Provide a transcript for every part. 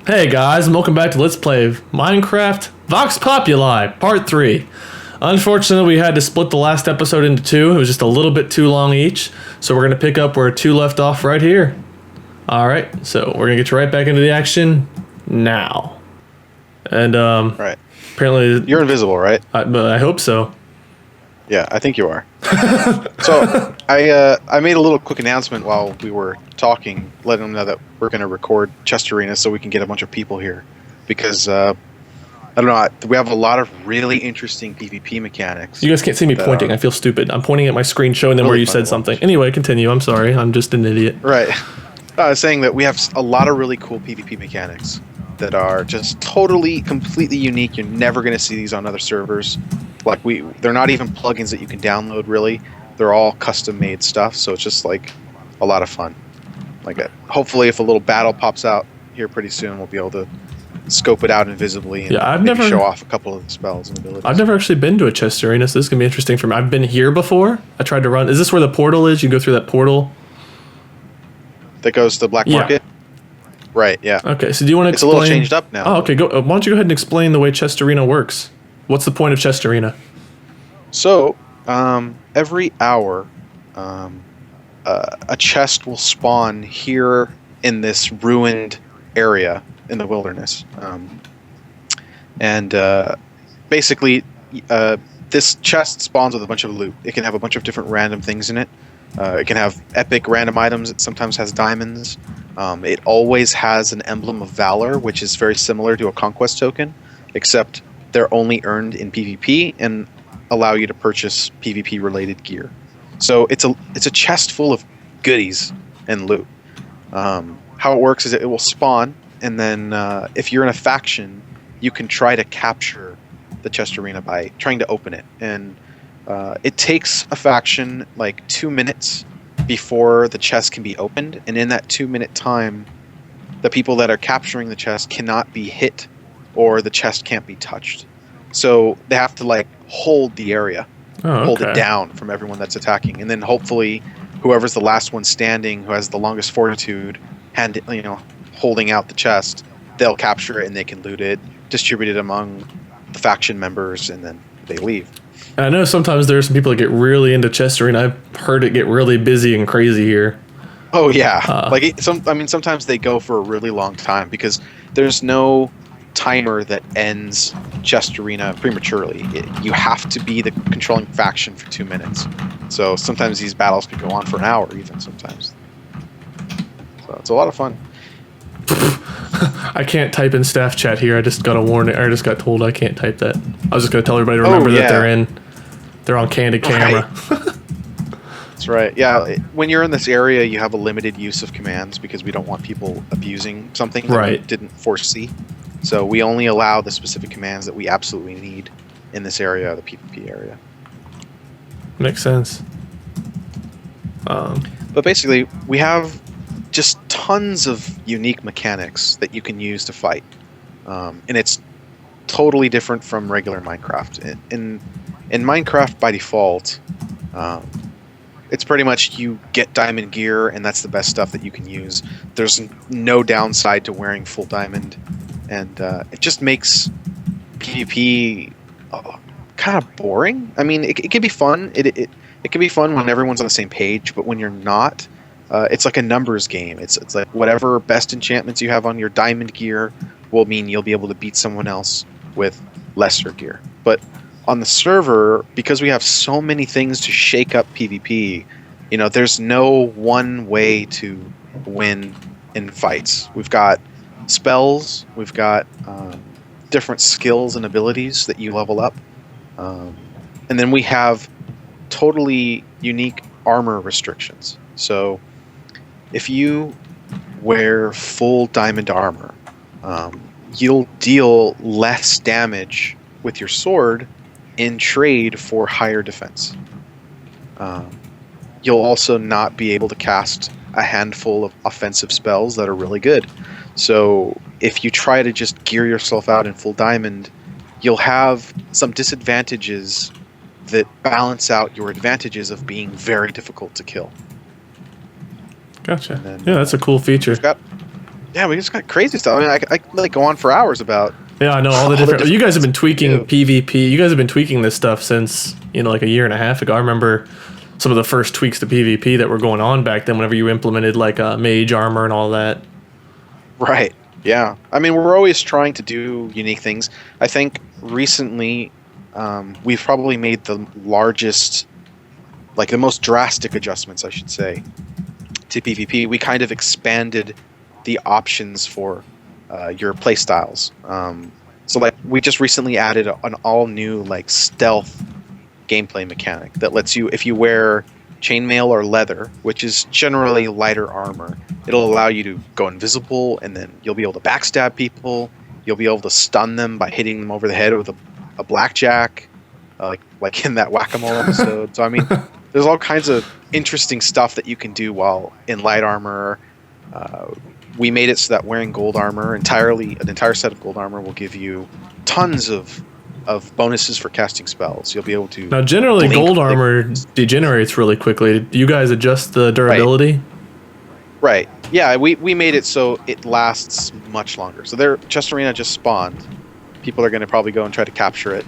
Hey guys, and welcome back to Let's Play Minecraft Vox Populi Part 3. Unfortunately, we had to split the last episode into two. It was just a little bit too long each, so we're going to pick up where two left off right here. Alright, so we're going to get you right back into the action now. And, Right. apparently... You're invisible, right? But I hope so. Yeah, I think you are. So, I made a little quick announcement while we were talking, letting them know that we're going to record Chest Arena so we can get a bunch of people here. Because, I don't know, we have a lot of really interesting PvP mechanics. You guys can't see me pointing. I feel stupid. I'm pointing at my screen showing them really where you said something. Anyway, continue. I'm sorry. I'm just an idiot. Right. I was saying that we have a lot of really cool PvP mechanics that are just totally, completely unique. You're never going to see these on other servers. Like they're not even plugins that you can download. Really, they're all custom-made stuff. So it's just like a lot of fun. Like, hopefully, if a little battle pops out here pretty soon, we'll be able to scope it out invisibly and maybe show off a couple of the spells and abilities. I've never actually been to a chest arena, so this is gonna be interesting for me. I've been here before. I tried to run. Is this where the portal is? You go through that portal that goes to the black market. Right. Yeah. Okay. So do you want to explain? It's a little changed up now. Oh, okay. Go. Why don't you go ahead and explain the way chest arena works? What's the point of chest arena? So, every hour, a chest will spawn here in this ruined area in the wilderness. Basically, this chest spawns with a bunch of loot. It can have a bunch of different random things in it. It can have epic random items. It sometimes has diamonds. It always has an emblem of valor, which is very similar to a conquest token, except they're only earned in PvP and allow you to purchase PvP related gear. So it's a chest full of goodies and loot. How it works is it will spawn, and then if you're in a faction, you can try to capture the chest arena by trying to open it. And it takes a faction like 2 minutes before the chest can be opened, and in that 2-minute time, the people that are capturing the chest cannot be hit or the chest can't be touched. So they have to like hold the area, hold it down from everyone that's attacking, and then hopefully whoever's the last one standing, who has the longest fortitude, holding out the chest, they'll capture it and they can loot it, distribute it among the faction members, and then they leave. I know sometimes there are some people that get really into chest arena. I've heard it get really busy and crazy here. Oh yeah, sometimes they go for a really long time because there's no timer that ends chest arena prematurely. You have to be the controlling faction for 2 minutes. So sometimes these battles can go on for an hour even sometimes. So it's a lot of fun. I can't type in staff chat here. I just got a warning. I just got told I can't type that. I was just going to tell everybody to remember that they're on candid camera. Right. That's right. Yeah, when you're in this area, you have a limited use of commands because we don't want people abusing something that we didn't foresee. So we only allow the specific commands that we absolutely need in this area, the PvP area. Makes sense. But basically, we have just tons of unique mechanics that you can use to fight. And it's totally different from regular Minecraft. In Minecraft, by default, it's pretty much you get diamond gear, and that's the best stuff that you can use. There's no downside to wearing full diamond. And it just makes PvP kind of boring. I mean, it can be fun. It can be fun when everyone's on the same page, but when you're not, it's like a numbers game. It's like whatever best enchantments you have on your diamond gear will mean you'll be able to beat someone else with lesser gear. But on the server, because we have so many things to shake up PvP, there's no one way to win in fights. We've got spells, we've got different skills and abilities that you level up, and then we have totally unique armor restrictions. So if you wear full diamond armor, you'll deal less damage with your sword in trade for higher defense. You'll also not be able to cast a handful of offensive spells that are really good. So if you try to just gear yourself out in full diamond, you'll have some disadvantages that balance out your advantages of being very difficult to kill. Gotcha. Then, yeah, that's a cool feature. Yeah, we just got crazy stuff. I mean, I could like go on for hours about. Yeah, I know all the different. You guys have been tweaking do. PvP. You guys have been tweaking this stuff since like a year and a half ago. I remember some of the first tweaks to PvP that were going on back then. Whenever you implemented like mage armor and all that. Right. Yeah. I mean, we're always trying to do unique things. I think recently, we've probably made the largest, like the most drastic adjustments, I should say, to PvP. We kind of expanded the options for your playstyles. So like we just recently added an all new like stealth gameplay mechanic that lets you, if you wear chainmail or leather, which is generally lighter armor, it'll allow you to go invisible, and then you'll be able to backstab people. You'll be able to stun them by hitting them over the head with a blackjack, like in that whack-a-mole episode. So I mean, there's all kinds of interesting stuff that you can do while in light armor. We made it so that wearing gold armor, an entire set of gold armor, will give you tons of bonuses for casting spells. You'll be able to. Now, generally, gold armor degenerates really quickly. Do you guys adjust the durability? Right. Yeah, we made it so it lasts much longer. So Chest Arena just spawned. People are going to probably go and try to capture it,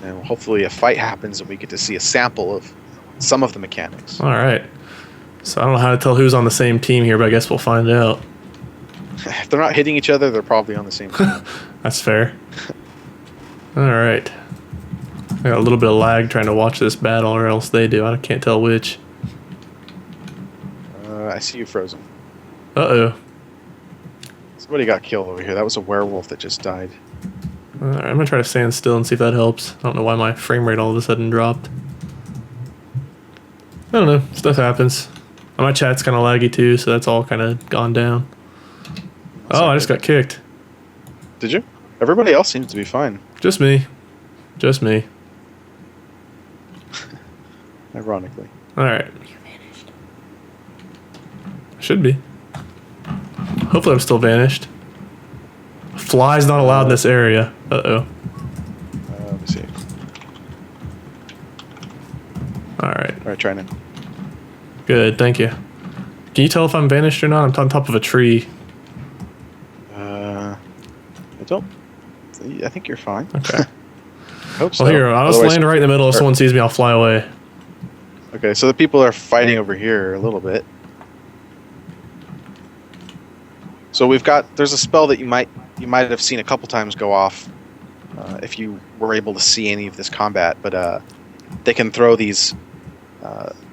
and hopefully a fight happens and we get to see a sample of some of the mechanics. All right. So I don't know how to tell who's on the same team here, but I guess we'll find out. If they're not hitting each other, they're probably on the same team. That's fair. All right. I got a little bit of lag trying to watch this battle, or else they do. I can't tell which. I see you frozen. Uh-oh. Somebody got killed over here. That was a werewolf that just died. All right, I'm going to try to stand still and see if that helps. I don't know why my frame rate all of a sudden dropped. I don't know. Stuff happens. My chat's kind of laggy too, so that's all kind of gone down. Oh, I just got kicked. Did you? Everybody else seems to be fine. Just me. Just me. Ironically. Alright. Should be. Hopefully I'm still vanished. Fly's not allowed in this area. Uh-oh. Let me see. Alright. Alright, try now. Good, thank you. Can you tell if I'm vanished or not? I'm on top of a tree. I think you're fine. Okay. Hope so. Well, here, I'll just land right in the middle. If someone sees me, I'll fly away. Okay, so the people are fighting over here a little bit. So there's a spell that you might have seen a couple times go off if you were able to see any of this combat, but they can throw these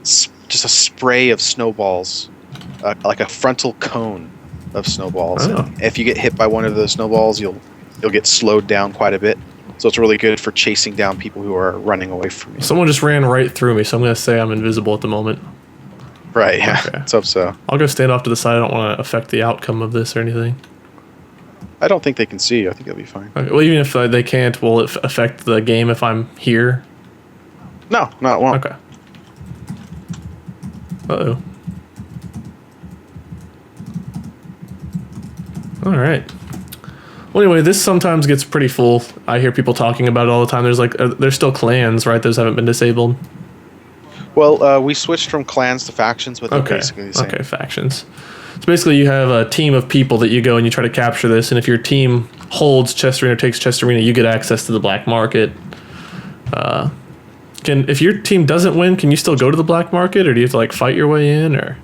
just a spray of snowballs, like a frontal cone of snowballs. Oh. And if you get hit by one of those snowballs, you'll get slowed down quite a bit. So it's really good for chasing down people who are running away from you. Someone just ran right through me, so I'm going to say I'm invisible at the moment. Right, yeah. Okay. Let's hope so. I'll go stand off to the side. I don't want to affect the outcome of this or anything. I don't think they can see you. I think they'll be fine. Okay, well, even if they can't, will it affect the game if I'm here? No, it won't. Okay. Uh-oh. All right. Well, anyway, this sometimes gets pretty full. I hear people talking about it all the time. There's still clans, right? Those haven't been disabled. Well, we switched from clans to factions, but they're Okay. basically the same. Okay, factions. So basically, you have a team of people that you go and you try to capture this, and if your team holds Chest Arena or takes Chest Arena, you get access to the black market. If your team doesn't win, can you still go to the black market, or do you have to like fight your way in, or?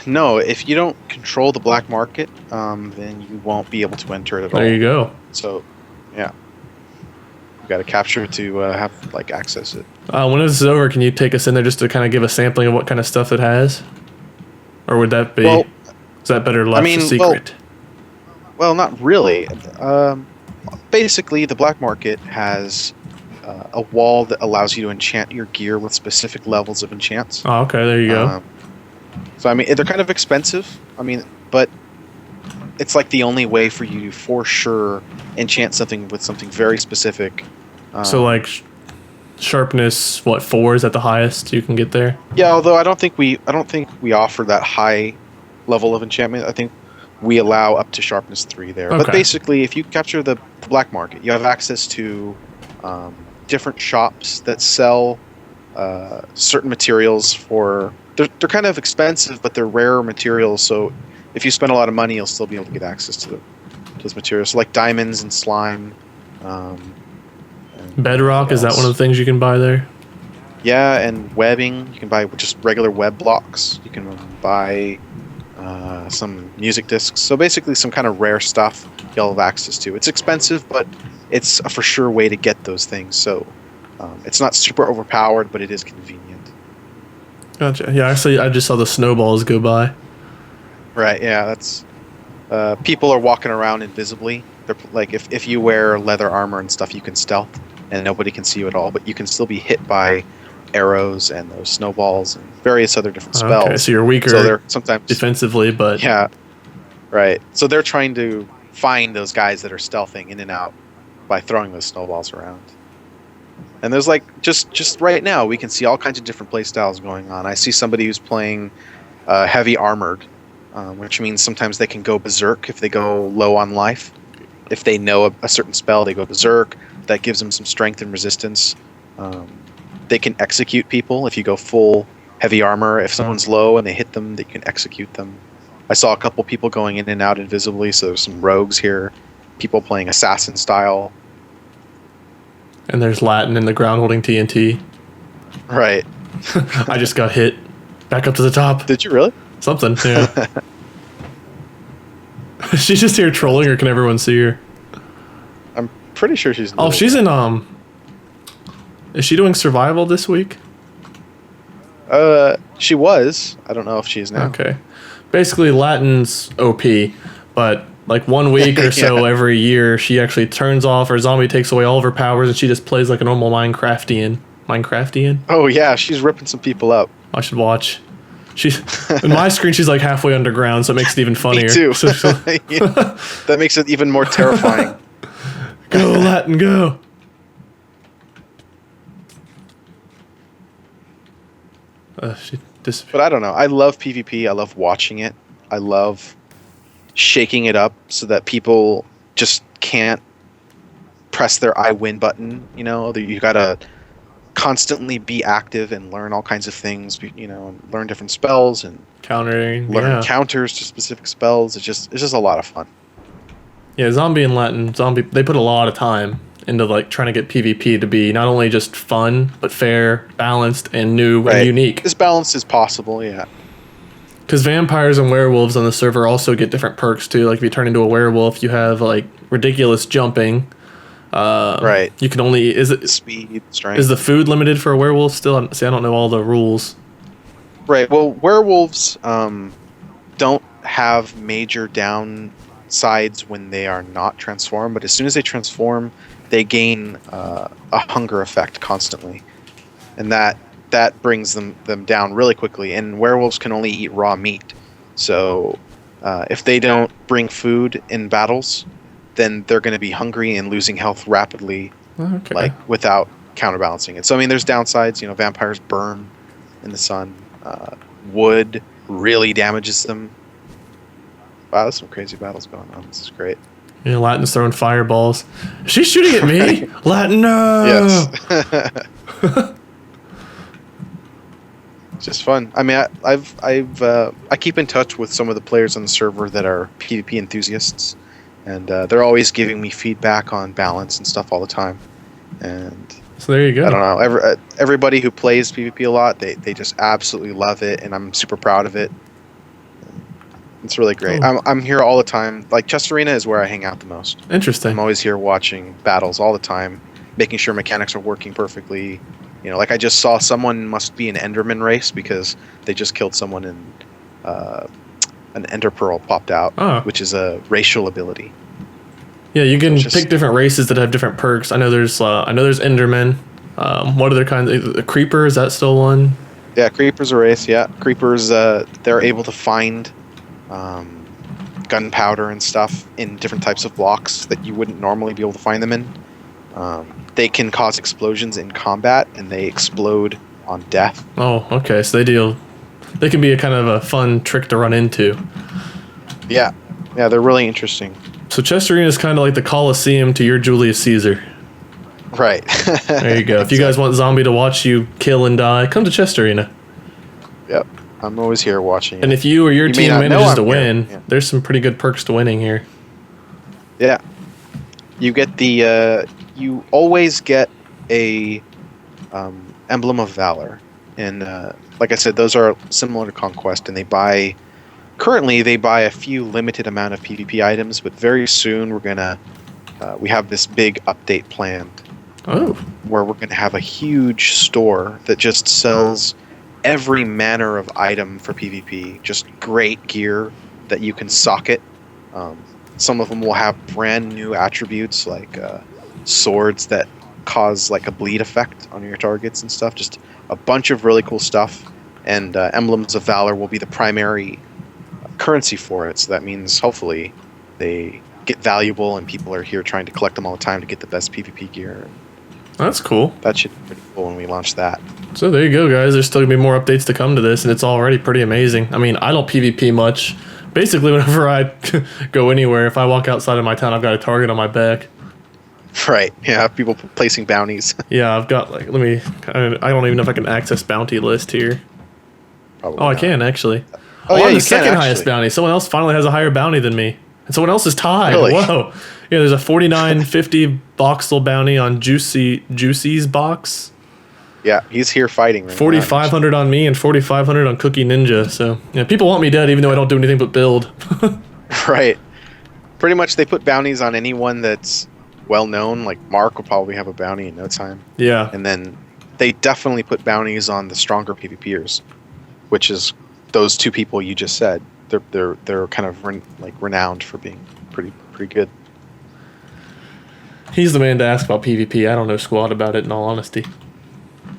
No. If you don't control the black market, then you won't be able to enter it at all. There you go. So, yeah, you got to capture to have like access it. When this is over, can you take us in there just to kind of give a sampling of what kind of stuff it has, or would that be? Well, is that better left a secret? Well, not really. Basically, the black market has a wall that allows you to enchant your gear with specific levels of enchants. Oh, okay. There you go. So I mean, they're kind of expensive. I mean, but it's like the only way for you to for sure enchant something with something very specific. So like sharpness, what, 4 is at the highest you can get there? Yeah, although I don't think we offer that high level of enchantment. I think we allow up to sharpness 3 there. Okay. But basically, if you capture the black market, you have access to different shops that sell certain materials for. They're kind of expensive, but they're rare materials. So if you spend a lot of money, you'll still be able to get access to those materials, so like diamonds and slime. And Bedrock, is that one of the things you can buy there? Yeah, and webbing. You can buy just regular web blocks. You can buy some music discs. So basically some kind of rare stuff you'll have access to. It's expensive, but it's a for sure way to get those things. So it's not super overpowered, but it is convenient. Gotcha. Yeah, actually, I just saw the snowballs go by. Right, yeah, that's... people are walking around invisibly. They're, like, if you wear leather armor and stuff, you can stealth, and nobody can see you at all, but you can still be hit by arrows and those snowballs and various other different spells. Okay, so you're weaker so they're sometimes defensively, but... Yeah, right. So they're trying to find those guys that are stealthing in and out by throwing those snowballs around. And there's like, just right now, we can see all kinds of different play styles going on. I see somebody who's playing heavy armored, which means sometimes they can go berserk if they go low on life. If they know a certain spell, they go berserk. That gives them some strength and resistance. They can execute people if you go full heavy armor. If someone's low and they hit them, they can execute them. I saw a couple people going in and out invisibly, so there's some rogues here. People playing assassin style. And there's Latin in the ground holding TNT. Right. I just got hit. Back up to the top. Did you really? Something, yeah. She's just here trolling, or can everyone see her? I'm pretty sure she's... Oh, she's in, Is she doing survival this week? She was. I don't know if she is now. Okay. Basically, Latin's OP, but like 1 week or so Yeah. every year, she actually turns off, or zombie takes away all of her powers, and she just plays like a normal Minecraftian. Oh yeah, she's ripping some people up. I should watch. She's in my screen. She's like halfway underground, so it makes it even funnier. Me too. So, Yeah. That makes it even more terrifying. go Latin, go! She disappeared. But I don't know. I love PvP. I love watching it. I love shaking it up so that people just can't press their I win button. You know, you gotta constantly be active and learn all kinds of things. You know, and learn different spells and Countering, learn counters to specific spells. It's just a lot of fun. Yeah, Zombie and Latin, they put a lot of time into like trying to get PvP to be not only just fun, but fair, balanced, and new and unique. This balance is possible, yeah. Because vampires and werewolves on the server also get different perks too. Like if you turn into a werewolf, you have like ridiculous jumping. Right. You can only speed, strength. Is the food limited for a werewolf still? See, I don't know all the rules. Right. Well, werewolves don't have major downsides when they are not transformed, but as soon as they transform, they gain a hunger effect constantly, and that brings them down really quickly. And werewolves can only eat raw meat, so if they don't bring food in battles, then they're going to be hungry and losing health rapidly, like without counterbalancing it. So I mean, there's downsides. You know, vampires burn in the sun. Wood really damages them. Wow, there's some crazy battles going on. This is great. Yeah, Latin's throwing fireballs. She's shooting at me. Latin, no. Yes. Just fun. I mean, I keep in touch with some of the players on the server that are PvP enthusiasts, and they're always giving me feedback on balance and stuff all the time. And so there you go. I don't know. Everybody who plays PvP a lot, they just absolutely love it, and I'm super proud of it. It's really great. Oh. I'm here all the time. Like, Chess Arena is where I hang out the most. Interesting. I'm always here watching battles all the time, making sure mechanics are working perfectly. You know, like I just saw someone must be an Enderman race because they just killed someone and an Ender Pearl popped out, which is a racial ability. Yeah, you can pick different races that have different perks. I know there's Endermen. What other kinds? A Creeper, is that still one? Yeah, Creeper's a race. Yeah, Creepers. They're able to find gunpowder and stuff in different types of blocks that you wouldn't normally be able to find them in. They can cause explosions in combat, and they explode on death. Oh, okay. So they can be a kind of a fun trick to run into. Yeah, they're really interesting. So Chess Arena is kind of like the Colosseum to your Julius Caesar. Right. There you go. If you guys want Zombie to watch you kill and die, come to Chess Arena. Yep. I'm always here watching. And if you or your You may team not know manages to I'm here. win, Yeah. there's some pretty good perks to winning here. Yeah. You get the you always get a emblem of valor, and like I said, those are similar to Conquest, and currently they buy a few limited amount of PvP items, but very soon we have this big update planned. Oh. Where we're gonna have a huge store that just sells every manner of item for PvP, just great gear that you can socket. Some of them will have brand new attributes like swords that cause like a bleed effect on your targets and stuff. Just a bunch of really cool stuff. And emblems of valor will be the primary currency for it. So that means hopefully they get valuable, and people are here trying to collect them all the time to get the best PvP gear. That's cool. That should be pretty cool when we launch that. So there you go, guys. There's still going to be more updates to come to this, and it's already pretty amazing. I mean, I don't PvP much. Basically, whenever I go anywhere, if I walk outside of my town, I've got a target on my back. Right. Yeah, people placing bounties. Yeah, I've got, like, I don't even know if I can access bounty list here. Probably Oh, I not. can, actually. Oh, yeah, I'm you the can second highest actually. bounty. Someone else finally has a higher bounty than me. And someone else is tied. Really? Whoa. Yeah, there's a 49.50 voxel bounty on Juicy's box. Yeah, he's here fighting right now. 4,500 on me and 4,500 on Cookie Ninja. So, yeah, people want me dead even though I don't do anything but build. Right. Pretty much they put bounties on anyone that's well known. Like Mark will probably have a bounty in no time. Yeah. And then they definitely put bounties on the stronger PvPers, which is those two people you just said. They're kind of renowned for being pretty good. He's the man to ask about PvP. I don't know squat about it, in all honesty.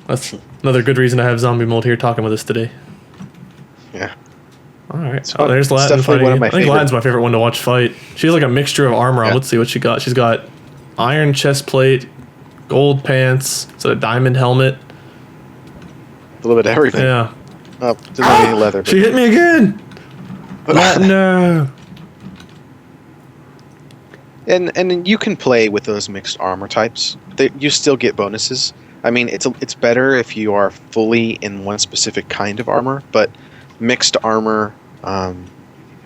That's another good reason to have Zombiemold here talking with us today. Yeah. All right. fun. Oh, there's It's Latin definitely fighting. one of my I think favorite. Latin's my favorite one to watch fight. She has like a mixture of armor on. Yeah. Let's see what she got. She's got iron chest plate, gold pants, so a diamond helmet. A little bit of everything. Yeah. Oh, doesn't have any leather. But She hit me again. Latin, no. And then you can play with those mixed armor types. You still get bonuses. I mean, it's better if you are fully in one specific kind of armor, but mixed armor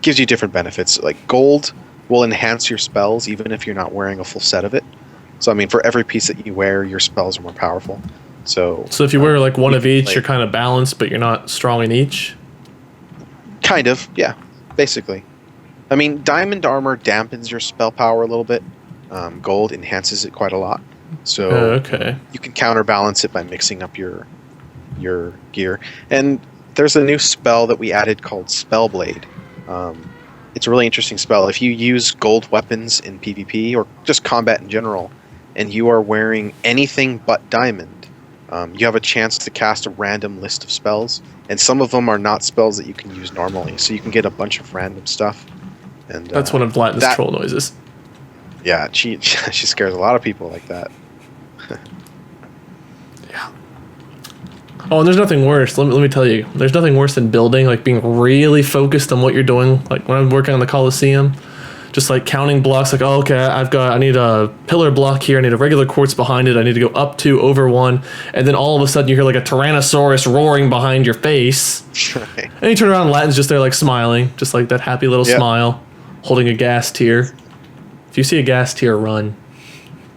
gives you different benefits. Like gold will enhance your spells even if you're not wearing a full set of it. So I mean, for every piece that you wear, your spells are more powerful. So if you wear like one of each, like- you're kind of balanced, but you're not strong in each. kind of, yeah, basically. I mean, diamond armor dampens your spell power a little bit. Gold enhances it quite a lot. So Okay. you can counterbalance it by mixing up your gear. And there's a new spell that we added called Spellblade. It's a really interesting spell. If you use gold weapons in PvP or just combat in general, and you are wearing anything but diamond, you have a chance to cast a random list of spells. And some of them are not spells that you can use normally, so you can get a bunch of random stuff. And That's one of Latin's that- troll noises. yeah, she scares a lot of people like that. Oh, and there's nothing worse. Let me tell you. There's nothing worse than building, like being really focused on what you're doing. Like when I'm working on the Coliseum, just like counting blocks. Like, oh, okay, I need a pillar block here. I need a regular quartz behind it. I need to go up 2 over 1, and then all of a sudden you hear like a Tyrannosaurus roaring behind your face, Right. and you turn around, and Latin's just there like smiling, just like that happy little Yep. smile, holding a gas tier. If you see a gas tier, run.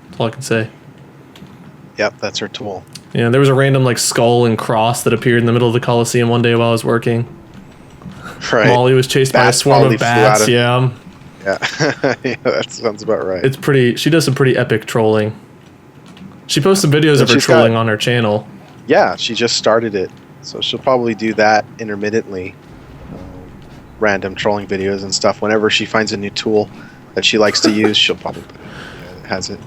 That's all I can say. Yep, that's her tool. Yeah, there was a random like skull and cross that appeared in the middle of the Coliseum one day while I was working. Right. Molly was chased by a Bats swarm probably of flew bats. out of- Yeah, Yeah. Yeah, that sounds about right. it's pretty. She does some pretty epic trolling. She posts some videos of her she's trolling got- on her channel. Yeah, she just started it, so she'll probably do that intermittently. Random trolling videos and stuff. Whenever she finds a new tool that she likes to use, she'll probably put it. Yeah, it has it.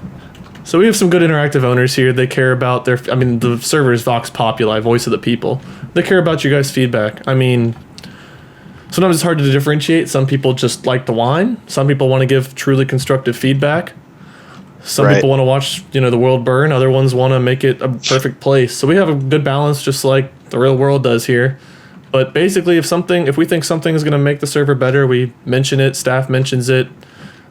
So we have some good interactive owners here. They care about their. I mean, the server is Vox Populi, voice of the people. They care about you guys' feedback. I mean, sometimes it's hard to differentiate. Some people just like to whine. Some people want to give truly constructive feedback. Some Right. people want to watch, the world burn. Other ones want to make it a perfect place. So we have a good balance, just like the real world does here. But basically, if we think something is going to make the server better, we mention it. Staff mentions it.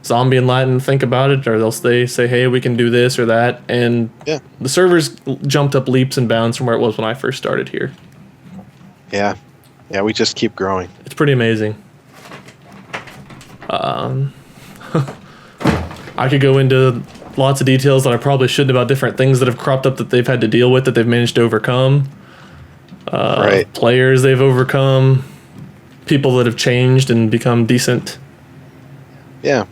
Zombie and Latin think about it, or they say, "Hey, we can do this or that," and Yeah. the server's jumped up leaps and bounds from where it was when I first started here. Yeah. Yeah, we just keep growing. It's pretty amazing. I could go into lots of details that I probably shouldn't about different things that have cropped up that they've had to deal with that they've managed to overcome. Right. Players they've overcome. People that have changed and become decent. Yeah.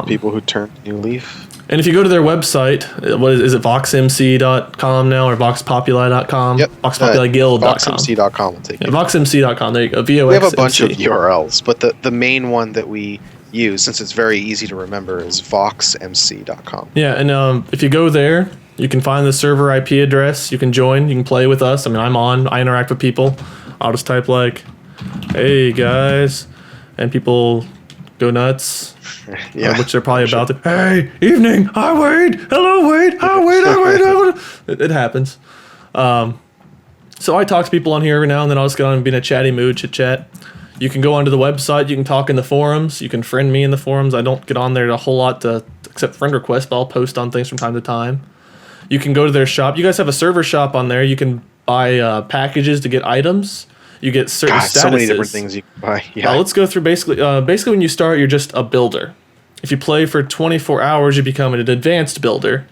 People who turned a new leaf. And if you go to their website, what is it, voxmc.com now or voxpopuli.com? Yep. voxpopuliguild.com. voxmc.com will take you. voxmc.com, there you go. VOXMC. We have a bunch of URLs, but the main one that we use, since it's very easy to remember, is voxmc.com. Yeah, and if you go there, you can find the server IP address. You can join. You can play with us. I mean, I'm on. I interact with people. I'll just type like, "Hey guys," and people go nuts. Yeah, which they're probably about to. Hey, evening. Hi, Wade. Hello, Wade. Hi, Wade. Hi, Wade. It happens. So I talk to people on here every now and then. I'll just get on and be in a chatty mood, chit chat. You can go onto the website. You can talk in the forums. You can friend me in the forums. I don't get on there a whole lot to accept friend requests, but I'll post on things from time to time. You can go to their shop. You guys have a server shop on there. You can buy packages to get items. You get certain statuses. So many different things you can buy. Yeah. Let's go through basically when you start, you're just a builder. If you play for 24 hours, you become an advanced builder.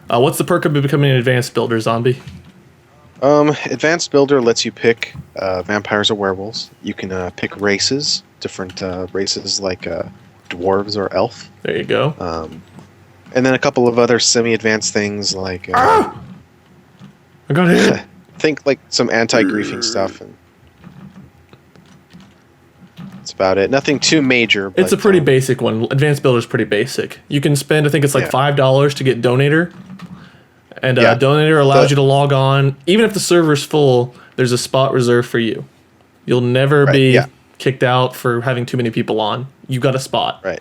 What's the perk of becoming an advanced builder, Zombie? Advanced builder lets you pick vampires or werewolves. You can pick races, different races like dwarves or elf. There you go. And then a couple of other semi-advanced things like I got hit. think like some anti-griefing stuff, and that's about it. Nothing too major. But, it's a pretty basic one. Advanced builder is pretty basic. You can spend, I think it's like $5 to get donator. And donator allows you to log on. Even if the server's full, there's a spot reserved for you. You'll never be kicked out for having too many people on. You got a spot. Right.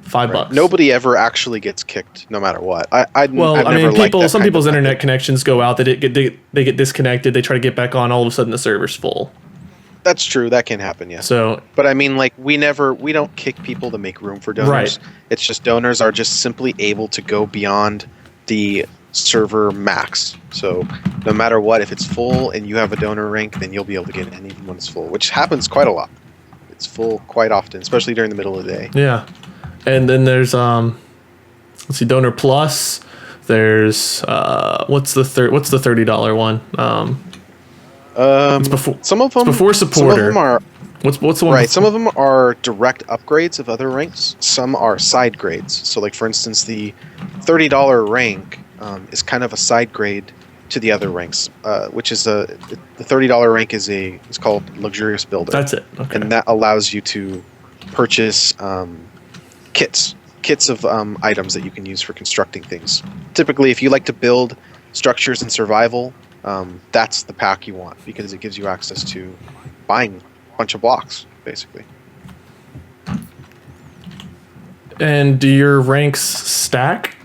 $5. Nobody ever actually gets kicked, no matter what. Some people's internet connections go out. They get disconnected. They try to get back on. All of a sudden, the server's full. That's true. That can happen. Yeah. So, but I mean, like we don't kick people to make room for donors. Right. It's just donors are just simply able to go beyond the server max. So no matter what, if it's full and you have a donor rank, then you'll be able to get in even when it's full, which happens quite a lot. It's full quite often, especially during the middle of the day. Yeah. And then there's let's see, Donor Plus. There's what's the $30 one? It's before, some of them before supporter. Some of them are what's the one? Right. Some of them are direct upgrades of other ranks. Some are side grades. So like for instance, the $30 rank is kind of a side grade to the other ranks, which is the $30 rank is called Luxurious Builder. That's it. Okay. And that allows you to purchase kits of items that you can use for constructing things. Typically, if you like to build structures in survival, that's the pack you want because it gives you access to buying a bunch of blocks, basically. And do your ranks stack?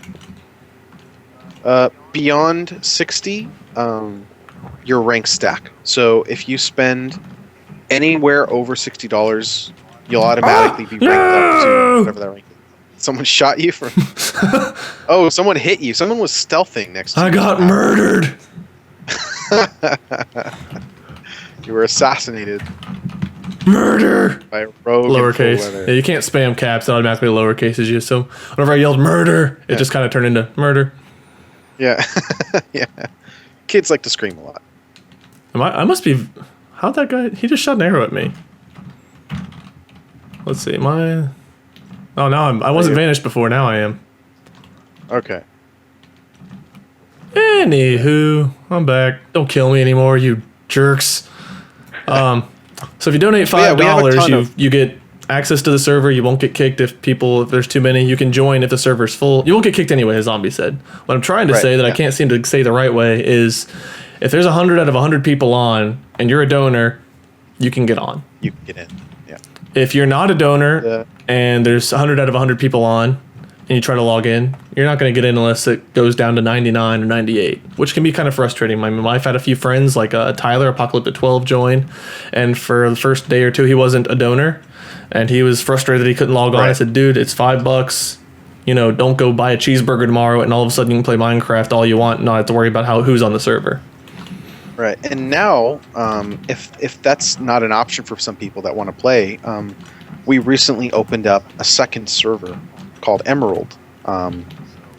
Beyond 60, your ranks stack. So if you spend anywhere over $60, you'll automatically be ranked up to whatever that rank is. Someone shot you from... Oh, someone hit you. Someone was stealthing next to you. I got murdered. You were assassinated. Murder! By a rogue. Lowercase. Yeah, you can't spam caps. It automatically lowercases you. So whenever I yelled murder, it just kind of turned into murder. Yeah. Yeah. Kids like to scream a lot. I must be... How'd that guy... He just shot an arrow at me. Let's see. Oh, now I wasn't vanished before. Now I am. Okay. Anywho, I'm back. Don't kill me anymore, you jerks. So if you donate $5, you get access to the server. You won't get kicked if there's too many. You can join if the server's full. You won't get kicked anyway, as Zombie said. What I'm trying to say that I can't seem to say the right way is if there's 100 out of 100 people on and you're a donor, you can get on. You can get in. Yeah. If you're not a donor and there's 100 out of 100 people on and you try to log in, you're not going to get in unless it goes down to 99 or 98, which can be kind of frustrating. My wife had a few friends like Tyler, Apocalyptic 12, join, and for the first day or two, he wasn't a donor, and he was frustrated that he couldn't log on. I said, dude, it's $5. You know, don't go buy a cheeseburger tomorrow, and all of a sudden you can play Minecraft all you want and not have to worry about who's on the server. Right, and now, if that's not an option for some people that want to play, we recently opened up a second server called Emerald.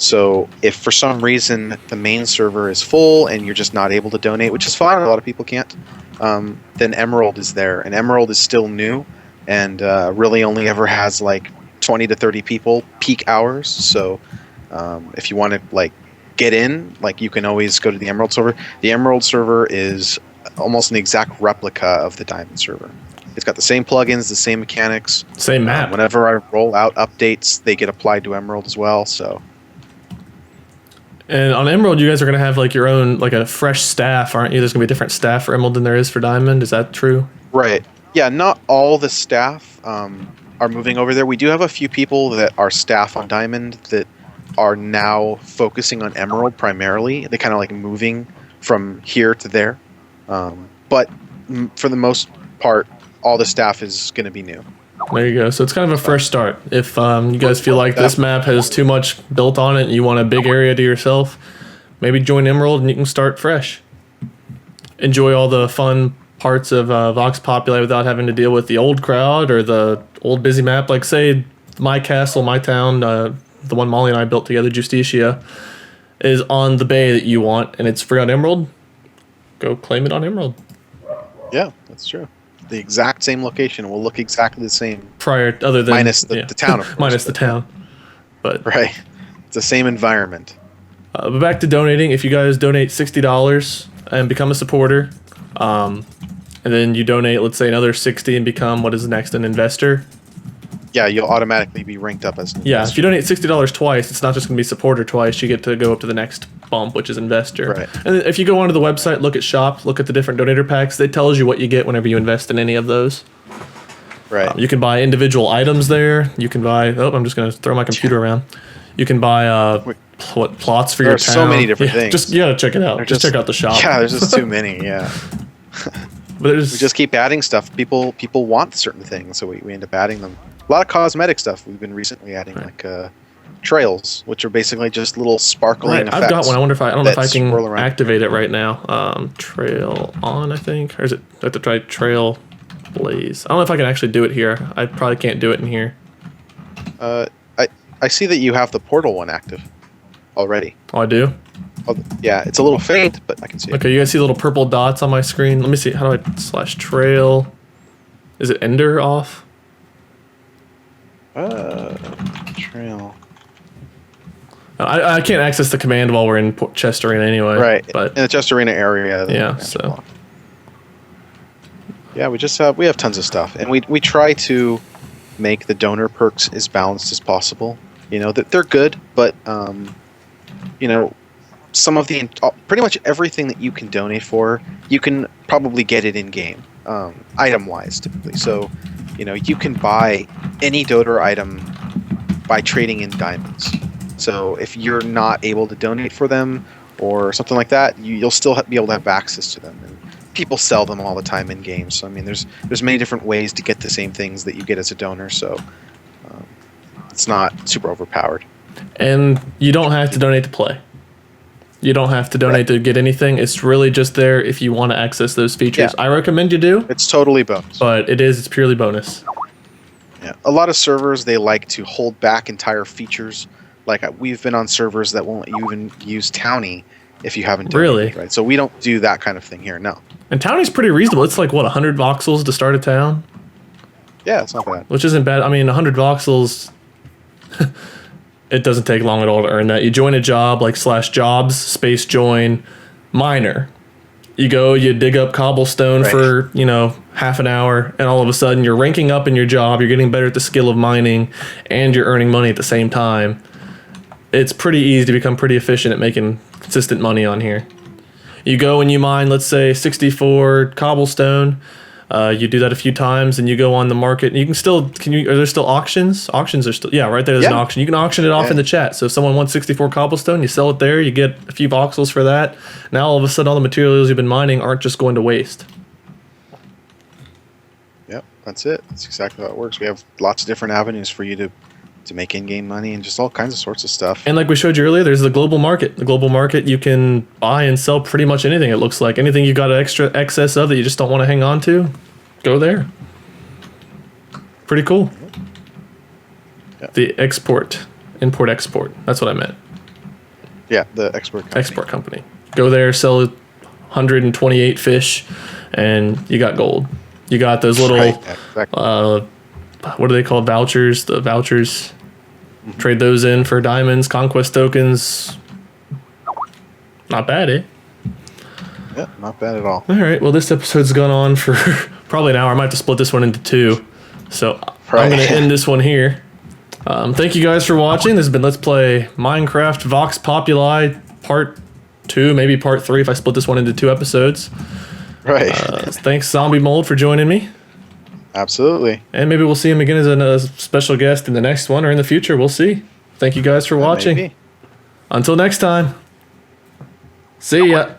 So if for some reason the main server is full and you're just not able to donate, which is fine, a lot of people can't, then Emerald is there, and Emerald is still new, and really only ever has like 20 to 30 people peak hours. So if you want to like get in, like you can always go to the Emerald server. The Emerald server is almost an exact replica of the Diamond server. It's got the same plugins, the same mechanics, Same map. whenever I roll out updates, they get applied to Emerald as well. So And on Emerald, you guys are going to have like your own, like a fresh staff, aren't you? There's going to be a different staff for Emerald than there is for Diamond. Is that true? right, yeah, not all the staff are moving over there. We do have a few people that are staff on Diamond that are now focusing on Emerald primarily. They kind of like moving from here to there, but for the most part, all the staff is going to be new. There you go. So it's kind of a fresh start. If you guys feel like this map has too much built on it and you want a big area to yourself, maybe join Emerald and you can start fresh. Enjoy all the fun parts of Vox Populi without having to deal with the old crowd or the old busy map. Like, say, my castle, my town, the one Molly and I built together, Justicia, is on the bay that you want, and it's free on Emerald. Go claim it on Emerald. Yeah, that's true. The exact same location will look exactly the same. Other than Minus the town, of course. Minus the town. But Right. It's the same environment. but back to donating. If you guys donate $60 and become a supporter, and then you donate, let's say, another 60 and become what is next, an investor. Yeah, you'll automatically be ranked up as an Yeah, investor. if you donate $60 twice, it's not just going to be supporter twice. You get to go up to the next bump, which is investor. Right. And if you go onto the website, look at shop, look at the different donator packs, it tells you what you get whenever you invest in any of those. Right. You can buy individual items there. You can buy. Oh, I'm just going to throw my computer around. You can buy plots for There your are town. so many different things. Just you gotta check it out. Just check out the shop. Yeah, there's just too many. Yeah. But there's We just keep adding stuff. People want certain things, so we end up adding them. A lot of cosmetic stuff we've been recently adding, like trails, which are basically just little sparkling right. effects. I've got one. I wonder if I don't know if I can swirl around. activate it right now. Trail on, I think, or is it? I have to try trail blaze. I don't know if I can actually do it here. I probably can't do it in here. I see that you have the portal one active already. Oh, I do. Oh, yeah, it's a little faint, but I can see it. Okay, you guys see little purple dots on my screen? Let me see. How do I /trail? Is it ender off? Trail. I can't access the command while we're in Chest Arena anyway. Right, But in the Chest Arena area. yeah, so Yeah, we have tons of stuff, and we try to make the donor perks as balanced as possible. You know that they're good, but you know, some of the pretty much everything that you can donate for, you can probably get it in game, item wise typically. So, you know, you can buy any donor item by trading in diamonds. So if you're not able to donate for them or something like that, you'll still be able to have access to them. And people sell them all the time in games. So I mean, there's many different ways to get the same things that you get as a donor. So it's not super overpowered. and you don't have to donate to play. You don't have to donate to get anything. It's really just there if you want to access those features. Yeah. I recommend you do, It's totally bonus. but it's purely bonus. Yeah. A lot of servers, they like to hold back entire features. Like we've been on servers that won't let you even use Townie if you haven't donated, Really? right? So we don't do that kind of thing here. No. And Townie's pretty reasonable. It's like, what, 100 voxels to start a town? Yeah, it's not bad. Which isn't bad. I mean, 100 voxels, it doesn't take long at all to earn that. You join a job, like /jobs, space join, miner. You go, you dig up cobblestone Right. for, half an hour, and all of a sudden you're ranking up in your job, you're getting better at the skill of mining, and you're earning money at the same time. It's pretty easy to become pretty efficient at making consistent money on here. You go and you mine, let's say, 64 cobblestone. You do that a few times, and you go on the market. And you can still, are there still auctions? Auctions are still, yeah, right there's an Yeah. auction. You can auction it off Yeah. in the chat. So if someone wants 64 cobblestone, you sell it there, you get a few voxels for that. Now all of a sudden all the materials you've been mining aren't just going to waste. Yep, that's it. That's exactly how it works. We have lots of different avenues for you to make in-game money and just all kinds of sorts of stuff. And like we showed you earlier, there's the global market. The global market, you can buy and sell pretty much anything. It looks like anything you got an extra excess of that you just don't want to hang on to, go there. Pretty cool. Yeah. The import-export. That's what I meant. Yeah, the export company. Export company. Go there, sell 128 fish, and you got gold. You got those little, Right, exactly. what are they called? Vouchers. The vouchers. Trade those in for diamonds, conquest tokens. Not bad, eh? Yeah, not bad at all. All right. Well, this episode's gone on for probably an hour. I might have to split this one into two. So I'm going to end this one here. Thank you guys for watching. This has been Let's Play Minecraft Vox Populi Part 2, maybe Part 3 if I split this one into 2 episodes. Right. Thanks, Zombiemold, for joining me. Absolutely. And maybe we'll see him again as a special guest in the next one or in the future. We'll see. Thank you guys for watching. Maybe. Until next time. See ya.